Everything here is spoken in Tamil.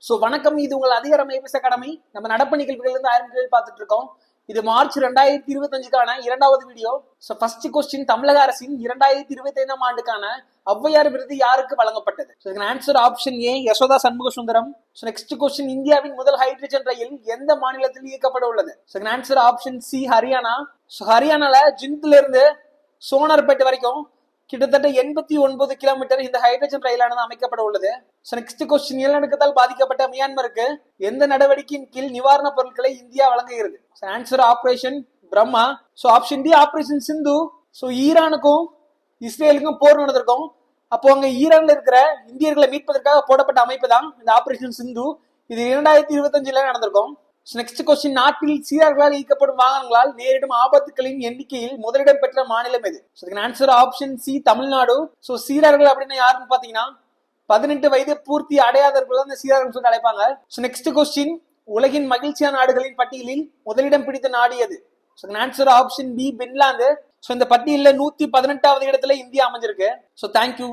வணக்கம், இது உங்கள் அதிகாரம் ஐபிஎஸ் அகாடமி. நம்ம நடப்பு நிகழ்வுகள் இருந்து 1000 கேள்வி பார்த்துட்டு இருக்கோம். இது மார்ச் 2025க்கான இரண்டாவது வீடியோ. ஃபர்ஸ்ட் கொஸ்டின், தமிழக அரசின் 2025ஆம் ஆண்டுக்கான ஔவையார் விருது யாருக்கு வழங்கப்பட்டது? இதுக்கு answer option A, Yashoda Shanmuga Sundaram. Next question, இந்தியாவின் முதல் ஹைட்ரஜன் ரயில் எந்த மாநிலத்தில் இயக்கப்பட உள்ளது? இதுக்கு ஆன்சர் ஆப்ஷன் சி, ஹரியானா. ஹரியானால ஜிந்த்ல இருந்து சோனார்பேட் வரைக்கும் கிட்டத்தட்ட 89 கிலோமீட்டர் இந்த ஹைட்ரஜன் ரயிலானது அமைக்கப்பட உள்ளது. நெக்ஸ்ட் கொஸ்டின், நிலநடுக்கத்தால் பாதிக்கப்பட்ட மியான்மருக்கு எந்த நடவடிக்கையின் கீழ் நிவாரண பொருட்களை இந்தியா வழங்குகிறது? Answer operation Brahma. Option D, operation Sindhu. ஈரானுக்கும் இஸ்ரேலுக்கும் போர் நடந்திருக்கும். அப்போ அங்க ஈரான்ல இருக்கிற இந்தியர்களை மீட்பதற்காக போடப்பட்ட அமைப்பு தான் இந்த ஆபரேஷன் சிந்து. இது 2025 நடந்திருக்கும். நெக்ஸ்ட் கொஸ்டின், நாட்டில் சீரர்களால் இயக்கப்படும் வாகனங்களால் நேரிடும் ஆபத்துகளின் எண்ணிக்கையில் முதலிடம் பெற்ற மாநிலம் எது? Answer option C, Tamil Nadu. சீரர்கள் அப்படின்னு யாருன்னு பாத்தீங்கன்னா 18 வயது பூர்த்தி அடையாதவர்கள் தான் இந்த சீரர்கள் சொல்லி அழைப்பாங்க. நெக்ஸ்ட் கொஸ்டின், உலகின் மகிழ்ச்சியான நாடுகளின் பட்டியலில் முதலிடம் பிடித்த நாடு எது? Answer option B, Finland. இந்த பட்டியலில் 118வது இடத்துல இந்தியா அமைஞ்சிருக்கு. தேங்க்யூ.